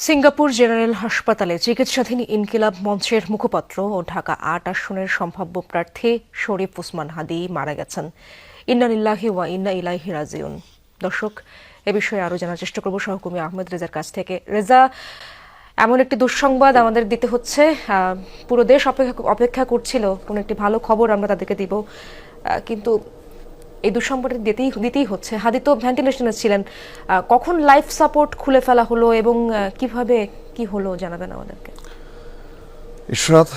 Singapore general হাসপাতালে চিকিৎসাধীন ইনকিলাব মঞ্চের মুখপাত্র ও ঢাকা ৮ আসনের সম্ভাব্য প্রার্থী শরীফ ওসমান হাদী মারা গেছেন। ইন্না লিল্লাহি ওয়া ইন্না ইলাইহি রাজিউন। দর্শক, এ বিষয়ে আরো জানার চেষ্টা করব সহকর্মী আহমেদ রেজার কাছ থেকে। রেজা, এমন একটি দুঃসংবাদ আমাদের দিতে হচ্ছে, পুরো দেশ অপেক্ষা করছিল কোনো একটি ভালো খবর আমরা তাদেরকে দিব, কিন্তু এই দুঃসংবাদটা দিতেই হচ্ছে। হাদী তো ভেন্টিলেশনে ছিলেন, কখন লাইফ সাপোর্ট খুলে ফেলা হলো এবং কিভাবে কি হলো জানাবেন আমাদেরকে। ইশরাত,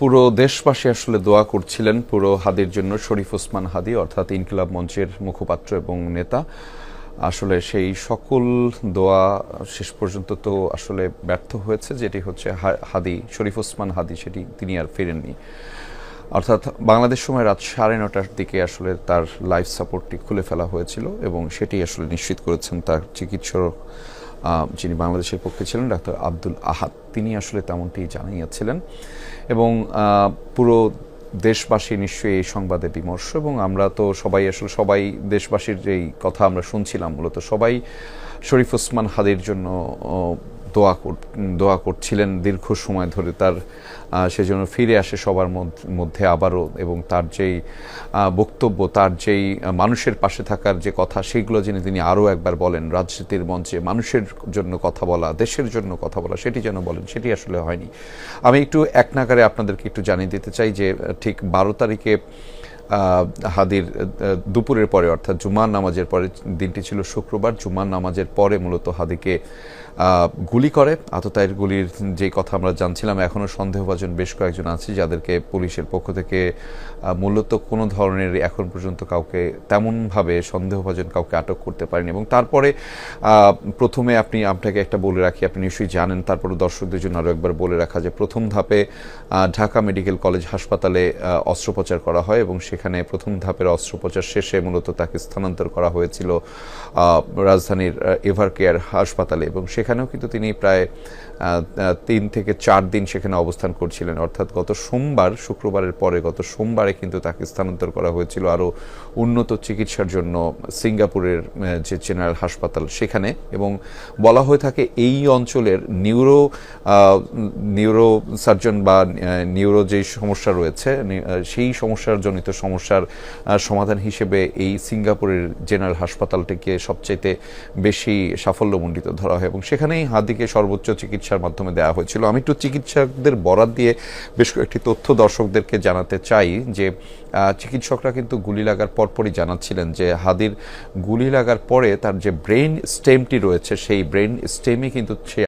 পুরো দেশবাসী আসলে দোয়া করছিলেন পুরো হাদীর জন্য। শরীফ ওসমান হাদী অর্থাৎ ইনকিলাব মঞ্চের মুখপাত্র এবং নেতা, আসলে সেই সকল দোয়া শেষ পর্যন্ত তো আসলে ব্যর্থ হয়েছে। যেটি হচ্ছে হাদী, শরীফ ওসমান হাদী, সেটি তিনি আর ফেরেননি। অর্থাৎ বাংলাদেশ সময় রাত 9:30টার দিকে আসলে তার লাইফ সাপোর্টটি খুলে ফেলা হয়েছিল এবং সেটি আসলে নিশ্চিত করেছেন তার চিকিৎসক, যিনি বাংলাদেশের পক্ষে ছিলেন, ডাক্তার আব্দুল আহাদ। তিনি আসলে তেমনটি জানিয়েছিলেন এবং পুরো দেশবাসী নিশ্চয়ই এই সংবাদে বিমর্ষ। এবং আমরা তো সবাই দেশবাসীর যেই কথা আমরা শুনছিলাম, মূলত সবাই শরীফ ওসমান হাদীর জন্য দোয়া করছিলেন দীর্ঘ সময় ধরে, তার সেজন্য ফিরে আসে সবার মধ্যে আবারও, এবং তার যেই বক্তব্য, তার যেই মানুষের পাশে থাকার যে কথা, সেগুলো যিনি তিনি আরও একবার বলেন। রাজনীতির মঞ্চে মানুষের জন্য কথা বলা, দেশের জন্য কথা বলা, সেটি যেন বলেন, সেটি আসলে হয়নি। আমি একটু এক নাগারে আপনাদেরকে একটু জানিয়ে দিতে চাই যে ঠিক 12 তারিখে হাদীর দুপুরের পরে, অর্থাৎ জুমার নামাজের পরে, দিনটি ছিল শুক্রবার, জুমার নামাজের পরে মূলত হাদীকে গুলি করে। আততায়ীর গুলির যে কথা আমরা জানছিলাম, এখনও সন্দেহভাজন বেশ কয়েকজন আছে যাদেরকে পুলিশের পক্ষ থেকে মূলত কোনো ধরনের এখন পর্যন্ত কাউকে তেমনভাবে সন্দেহভাজন কাউকে আটক করতে পারেনি। এবং তারপরে প্রথমে আপনাকে একটা বলে রাখি, আপনি নিশ্চয়ই জানেন, তারপরে দর্শকদের জন্য আরও একবার বলে রাখা, যে প্রথম ধাপে ঢাকা মেডিকেল কলেজ হাসপাতালে অস্ত্রোপচার করা হয় এবং সেখানে প্রথম ধাপের অস্ত্রোপচার শেষে মূলত তাকে স্থানান্তর করা হয়েছিল রাজধানীর এভার কেয়ার হাসপাতালে। এবং সেখানেও কিন্তু তিনি প্রায় 3 থেকে 4 দিন সেখানে অবস্থান করছিলেন। অর্থাৎ গত সোমবার, শুক্রবারের পরে গত সোমবারে কিন্তু তাকে স্থানান্তর করা হয়েছিল আরও উন্নত চিকিৎসার জন্য সিঙ্গাপুরের যে জেনারেল হাসপাতাল সেখানে। এবং বলা হয়ে থাকে এই অঞ্চলের নিউরো সার্জন বা নিউরো যেই সমস্যা রয়েছে, সেই সমস্যার সমস্যার সমাধান হিসেবে এই সিঙ্গাপুরের জেনারেল হাসপাতালটিকে সবচাইতে বেশি সাফল্যমণ্ডিত ধরা হয় এবং সেখানেই হাদীকে সর্বোচ্চ চিকিৎসার মাধ্যমে দেওয়া হয়েছিল। আমি একটু চিকিৎসকদের বরাত দিয়ে বেশ কয়েকটি তথ্য দর্শকদেরকে জানাতে চাই, যে চিকিৎসকরা কিন্তু গুলি লাগার পরপরই জানাচ্ছিলেন যে হাদীর গুলি লাগার পরে তার যে ব্রেইন স্টেমটি রয়েছে, সেই ব্রেইন স্টেমে কিন্তু সে